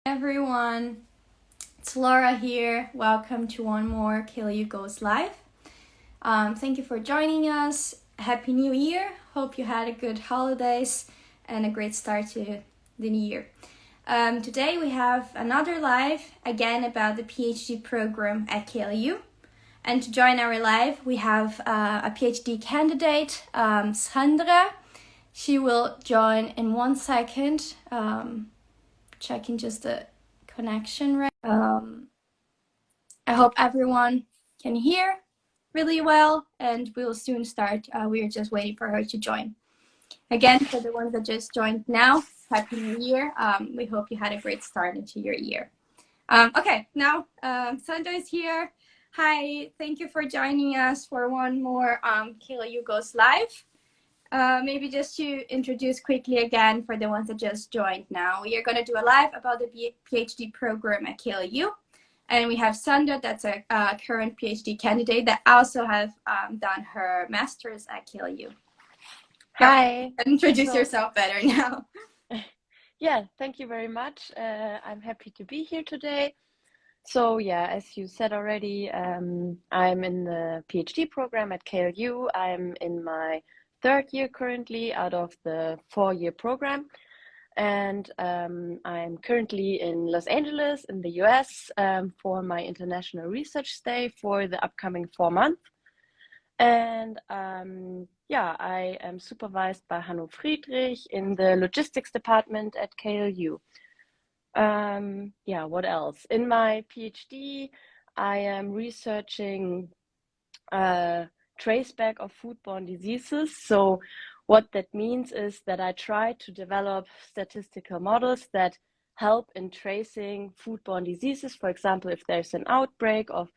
Everyone, it's Laura here. Welcome to one more KLU Goes Live. Thank you for joining us. Happy New Year. Hope you had a good holidays and a great start to the new year. Today we have another live, again about the PhD program at KLU. And to join our live, we have a PhD candidate, Sandra. She will join in 1 second. Checking just the connection, right? I hope everyone can hear really well, and we'll soon start. We're just waiting for her to join. Again, for the ones that just joined now, Happy New Year. We hope you had a great start into your year. Okay, now Sandra is here. Hi, thank you for joining us for one more KLU Goes Live. Maybe just to introduce quickly again for the ones that just joined now, we are going to do a live about the PhD program at KLU. And we have Sandra, that's a current PhD candidate that also has done her master's at KLU. Hi. Introduce yourself better now. Yeah, thank you very much. I'm happy to be here today. So yeah, as you said already, I'm in the PhD program at KLU. I'm in my 3rd year currently out of the 4-year program. And I'm currently in Los Angeles in the US for my international research stay for the upcoming 4 months. And yeah, I am supervised by Hanno Friedrich in the logistics department at KLU. Yeah, what else? In my PhD, I am researching traceback of foodborne diseases. So what that means is that I try to develop statistical models that help in tracing foodborne diseases. For example, if there's an outbreak of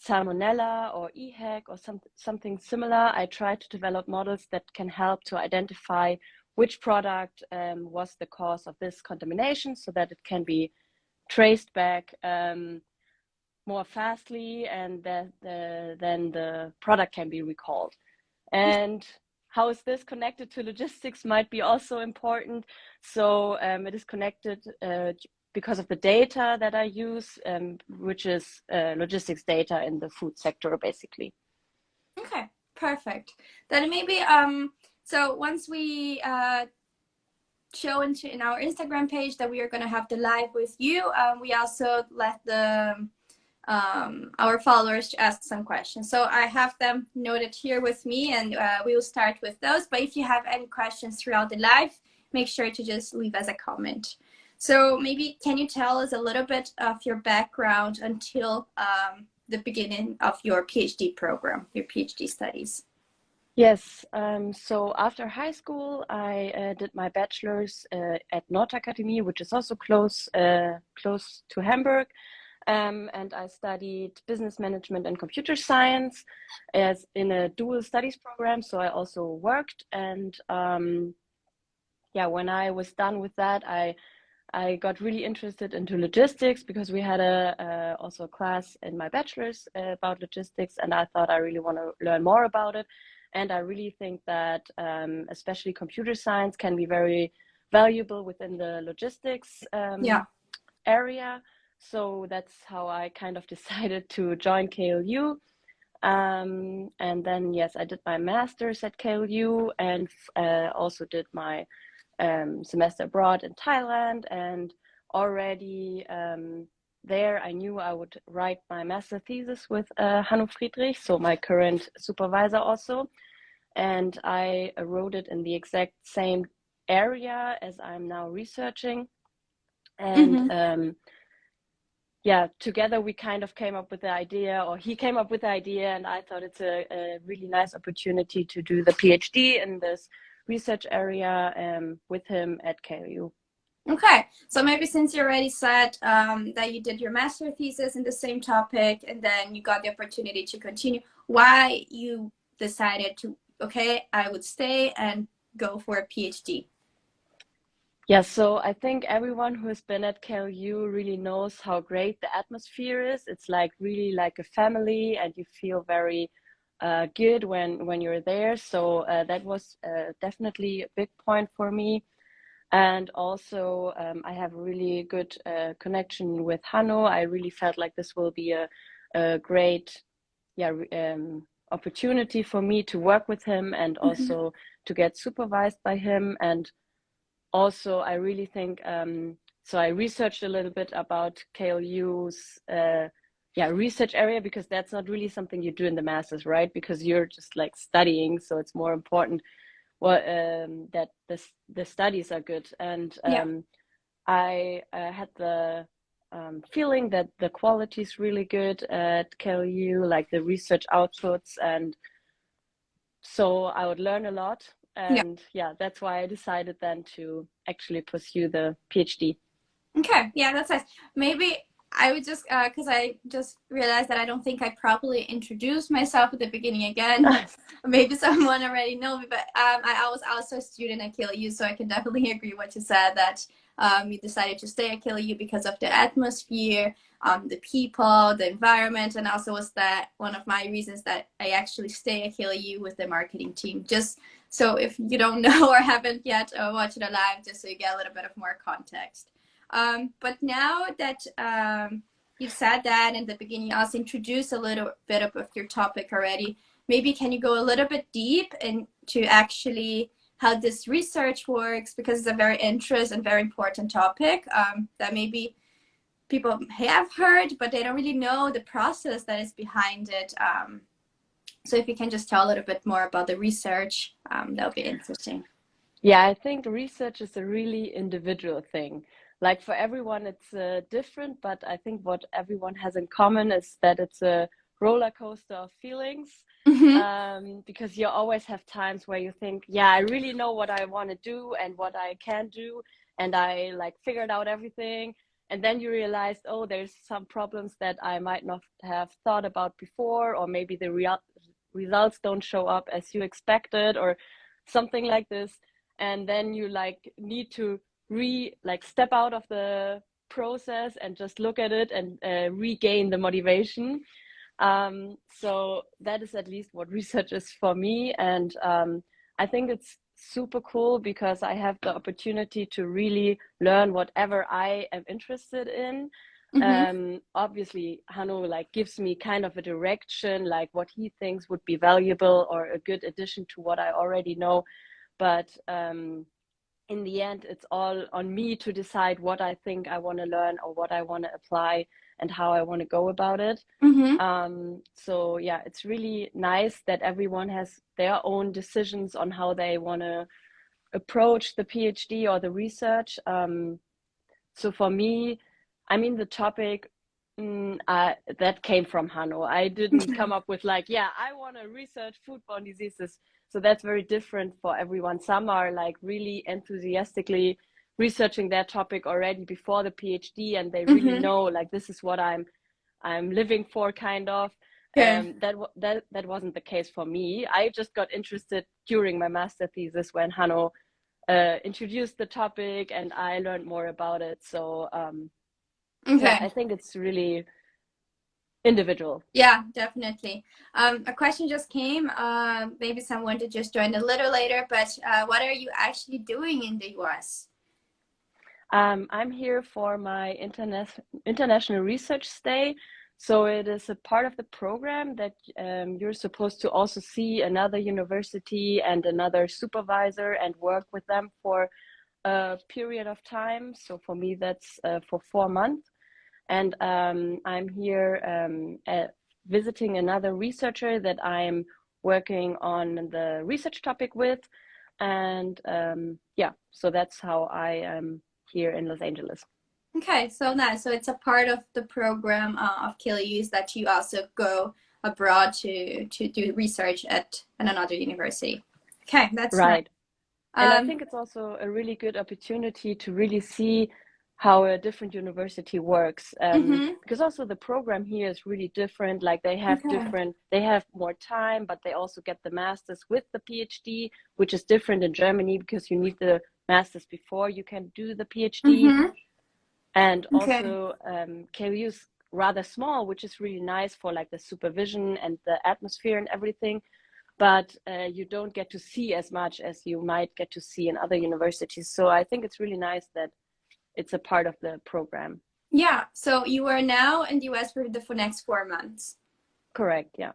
Salmonella or EHEC or something similar, I try to develop models that can help to identify which product was the cause of this contamination so that it can be traced back more fastly, and then the product can be recalled. And how is this connected to logistics might be also important. So it is connected because of the data that I use, which is logistics data in the food sector, basically. Okay, perfect. Then maybe so once we show in our Instagram page that we are going to have the live with you, we also let the our followers to ask some questions. So I have them noted here with me, and we will start with those. But if you have any questions throughout the live, make sure to just leave us a comment. So maybe can you tell us a little bit of your background until the beginning of your PhD program, your PhD studies? Yes, so after high school, I did my bachelor's at Nordakademie, which is also close to Hamburg. And I studied business management and computer science as in a dual studies program. So I also worked, and yeah, when I was done with that, I got really interested into logistics because we had also a class in my bachelor's about logistics, and I thought I really want to learn more about it. And I really think that especially computer science can be very valuable within the logistics area. So that's how I kind of decided to join KLU. And then, yes, I did my master's at KLU and also did my semester abroad in Thailand. And already there, I knew I would write my master thesis with Hanno Friedrich, so my current supervisor also. And I wrote it in the exact same area as I'm now researching. And yeah, together we kind of came up with the idea, or he came up with the idea, and I thought it's a really nice opportunity to do the PhD in this research area with him at KLU. Okay, so maybe since you already said that you did your master thesis in the same topic, and then you got the opportunity to continue, why you decided to, okay, I would stay and go for a PhD? Yeah, so I think everyone who has been at KLU really knows how great the atmosphere is. It's like really like a family, and you feel very good when you're there. So that was definitely a big point for me. And also, I have a really good connection with Hanno. I really felt like this will be a great opportunity for me to work with him and also to get supervised by him. And also, I really think, so I researched a little bit about KLU's research area, because that's not really something you do in the masters, right? Because you're just like studying, so it's more important that the studies are good. And I had the feeling that the quality is really good at KLU, like the research outputs, and so I would learn a lot. And that's why I decided then to actually pursue the PhD. Okay, yeah, that's nice. Maybe I would just, because I just realized that I don't think I properly introduced myself at the beginning again, but maybe someone already know me, but I was also a student at KLU, so I can definitely agree what you said, that you decided to stay at KLU because of the atmosphere, the people, the environment, and also was that one of my reasons that I actually stay at KLU with the marketing team. Just so if you don't know or haven't yet watched it live, just so you get a little bit of more context. But now that you've said that in the beginning, you also introduced a little bit of your topic already. Maybe can you go a little bit deep into actually how this research works, because it's a very interesting and very important topic that maybe people have heard, but they don't really know the process that is behind it. So if you can just tell a little bit more about the research, that'll be interesting. Yeah, I think research is a really individual thing. Like for everyone, it's different, but I think what everyone has in common is that it's a roller coaster of feelings. Because you always have times where you think, yeah, I really know what I want to do and what I can do, and I like figured out everything. And then you realize, oh, there's some problems that I might not have thought about before, or maybe the results don't show up as you expected, or something like this. And then you like need to step out of the process and just look at it and regain the motivation. So that is at least what research is for me. And I think it's super cool because I have the opportunity to really learn whatever I am interested in. Obviously, Hanno like gives me kind of a direction, like what he thinks would be valuable or a good addition to what I already know. But in the end, it's all on me to decide what I think I want to learn or what I want to apply and how I want to go about it. So yeah, it's really nice that everyone has their own decisions on how they want to approach the PhD or the research. So for me, I mean, the topic that came from Hanno. I didn't come up with like, yeah, I want to research foodborne diseases. So that's very different for everyone. Some are like really enthusiastically researching their topic already before the PhD, and they really know like this is what I'm living for, kind of. That wasn't the case for me. I just got interested during my master thesis when Hanno introduced the topic and I learned more about it. So yeah, I think it's really individual. Yeah, definitely. A question just came. Maybe someone to just join a little later, but what are you actually doing in the US? I'm here for my international research stay. So it is a part of the program that you're supposed to also see another university and another supervisor and work with them for a period of time. So for me, that's for 4 months. And I'm here visiting another researcher that I'm working on the research topic with. And yeah, so that's how I am here in Los Angeles. Okay, so nice. So it's a part of the program of KLU's that you also go abroad to do research at another university. Okay, that's right. Nice. And I think it's also a really good opportunity to really see how a different university works, because also the program here is really different. Like they have they have more time, but they also get the masters with the PhD, which is different in Germany because you need the masters before you can do the PhD. And also KLU is rather small, which is really nice for like the supervision and the atmosphere and everything. but you don't get to see as much as you might get to see in other universities. So I think it's really nice that it's a part of the program. Yeah, so you are now in the US for the next 4 months. Correct, yeah.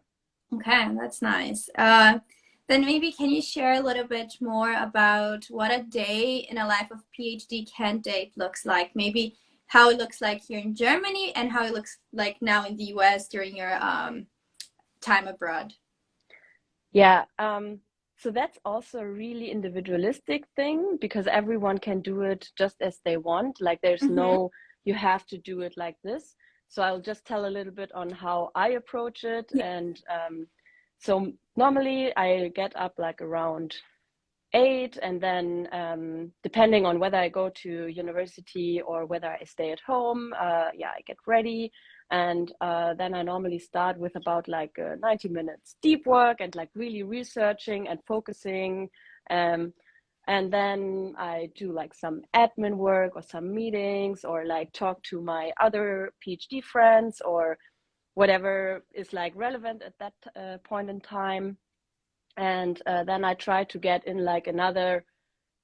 Okay, that's nice. Then maybe can you share a little bit more about what a day in a life of PhD candidate looks like? Maybe how it looks like here in Germany and how it looks like now in the US during your time abroad. Yeah, so that's also a really individualistic thing because everyone can do it just as they want. Like there's no, you have to do it like this. So I'll just tell a little bit on how I approach it. Yeah. And so normally I get up like around 8, and then depending on whether I go to university or whether I stay at home, yeah, I get ready. And then I normally start with about like 90 minutes deep work and like really researching and focusing. And then I do like some admin work or some meetings or like talk to my other PhD friends or whatever is like relevant at that point in time. And then I try to get in like another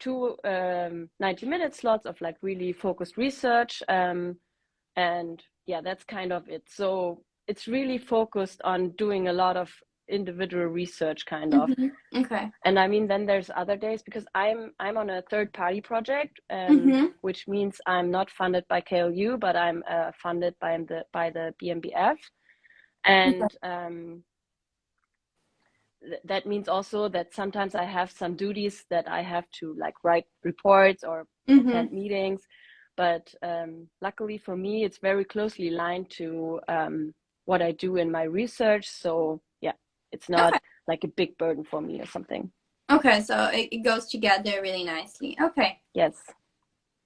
2 90-minute slots of like really focused research. And yeah, that's kind of it. So it's really focused on doing a lot of individual research kind of. Okay. And I mean, then there's other days because I'm on a third-party project, which means I'm not funded by KLU, but I'm funded by the BMBF. And that means also that sometimes I have some duties that I have to like write reports or attend meetings. But luckily for me, it's very closely aligned to what I do in my research. So yeah, it's not like a big burden for me or something. Okay, so it goes together really nicely. Okay. Yes.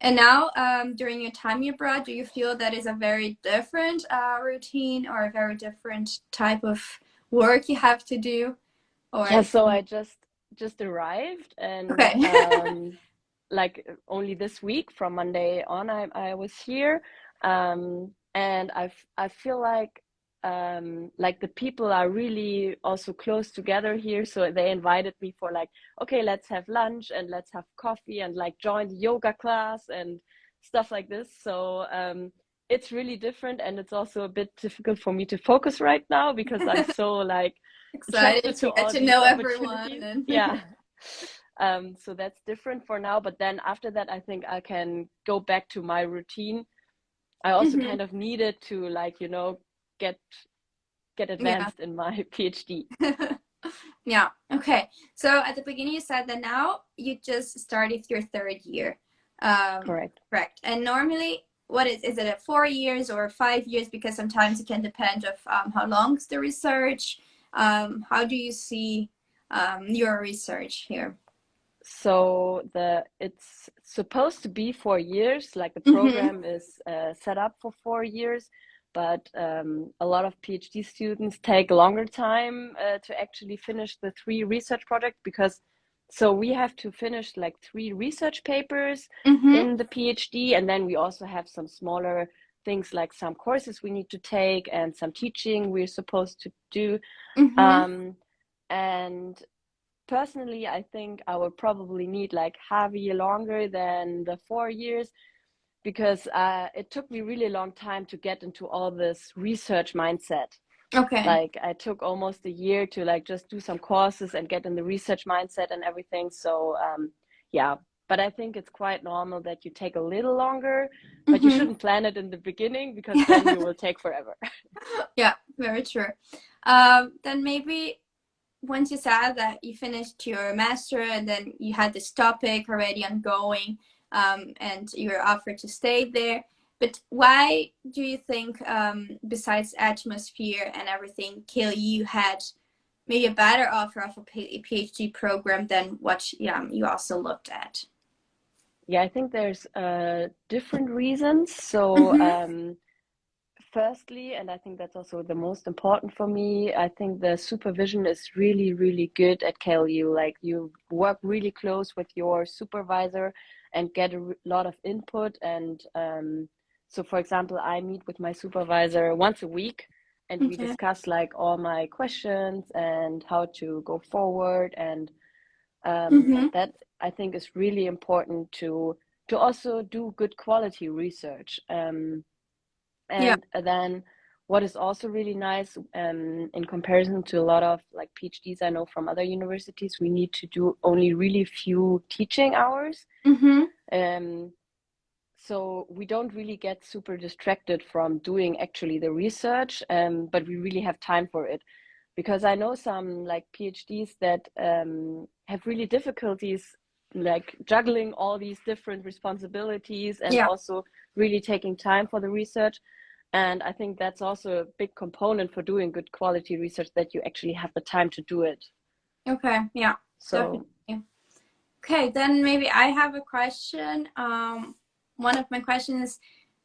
And now, during your time abroad, do you feel that is a very different routine or a very different type of work you have to do? Or yeah, so I just arrived, and like only this week from Monday on I was here, and I feel like the people are really also close together here, so they invited me for like, okay, let's have lunch and let's have coffee and like join the yoga class and stuff like this. So it's really different, and it's also a bit difficult for me to focus right now because I'm so like excited to get to know everyone. And yeah. So that's different for now, but then after that I think I can go back to my routine. I also kind of needed to like, you know, get advanced in my PhD. Yeah. Okay. So at the beginning you said that now you just started your 3rd year. Correct. And normally, what is it at 4 years or 5 years? Because sometimes it can depend of how long is the research. How do you see your research here? So it's supposed to be 4 years, like the program is set up for 4 years, but a lot of PhD students take longer time to actually finish the 3 research projects because so we have to finish like 3 research papers in the PhD, and then we also have some smaller things like some courses we need to take and some teaching we're supposed to do. And personally, I think I would probably need like half a year longer than the 4 years because it took me really long time to get into all this research mindset. Okay. Like I took almost a year to like just do some courses and get in the research mindset and everything. So yeah, but I think it's quite normal that you take a little longer, but you shouldn't plan it in the beginning because then you will take forever. Yeah, very true. Then maybe once you said that you finished your master and then you had this topic already ongoing, and you were offered to stay there, but why do you think, besides atmosphere and everything, KLU had maybe a better offer of a PhD program than what you also looked at? Yeah, I think there's different reasons. So firstly, and I think that's also the most important for me, I think the supervision is really, really good at KLU. Like you work really close with your supervisor and get a lot of input. And so, for example, I meet with my supervisor once a week. and we Okay. discuss like all my questions and how to go forward. And Mm-hmm. that I think is really important to also do good quality research. Yeah. And then what is also really nice, in comparison to a lot of like PhDs I know from other universities, we need to do only really few teaching hours. Mm-hmm. So we don't really get super distracted from doing actually the research, but we really have time for it. Because I know some like PhDs that have really difficulties like juggling all these different responsibilities and Yeah. also really taking time for the research. And I think that's also a big component for doing good quality research, that you actually have the time to do it. Okay. Yeah. So Definitely. Okay, then maybe I have a question. One of my questions,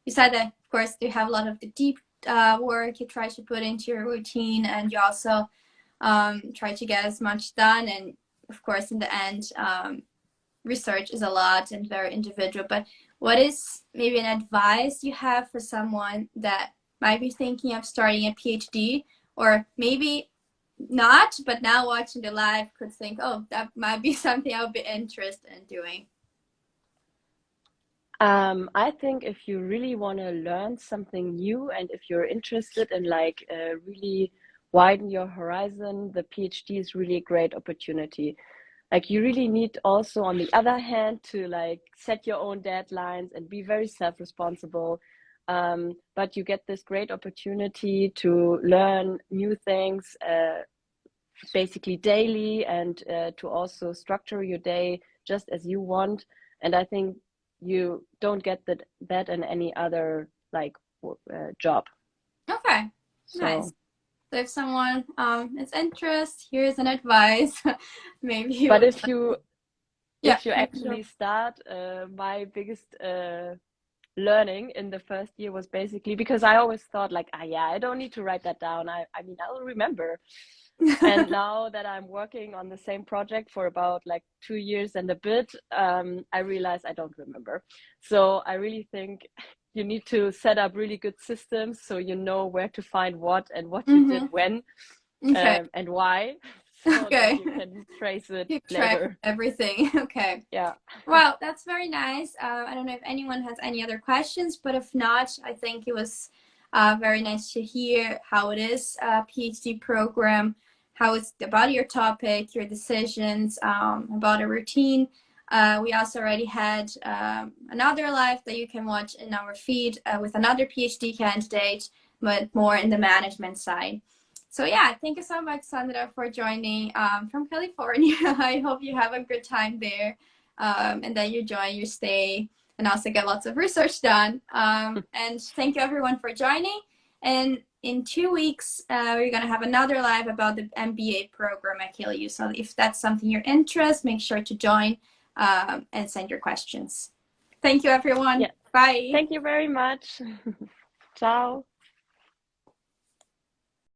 you said that, of course, you have a lot of the deep work you try to put into your routine, and you also try to get as much done. And of course, in the end, research is a lot and very individual. But what is maybe an advice you have for someone that might be thinking of starting a PhD, or maybe not, but now watching the live could think, oh, that might be something I would be interested in doing? I think if you really want to learn something new, and if you're interested in like really widen your horizon, the PhD is really a great opportunity. Like you really need also, on the other hand, to like set your own deadlines and be very self-responsible. But you get this great opportunity to learn new things, basically daily, and to also structure your day just as you want. And I think you don't get that in any other like job. Okay, nice. So, So if someone is interested, here's an advice. Maybe you but would, yeah, if you actually start, my biggest learning in the first year was basically, because I always thought like, ah, yeah, I don't need to write that down. I mean, I'll remember. And now that I'm working on the same project for about like 2 years and a bit, I realize I don't remember. So I really think you need to set up really good systems so you know where to find what and what you did Mm-hmm. when, Okay. and why, so that Okay. you can trace it Keep track of later. everything. Okay. Yeah. Well, that's very nice. I don't know if anyone has any other questions, but if not, I think it was very nice to hear how it is a PhD program, how it's about your topic, your decisions, about a routine. We also already had another live that you can watch in our feed with another PhD candidate, but more in the management side. So yeah, thank you so much, Sandra, for joining from California. I hope you have a good time there, and that you enjoy your stay and also get lots of research done. And thank you everyone for joining. And in 2 weeks, we're going to have another live about the MBA program at KLU. So if that's something you're interested, make sure to join and send your questions. Thank you, everyone. Yeah. Bye. Thank you very much. Ciao.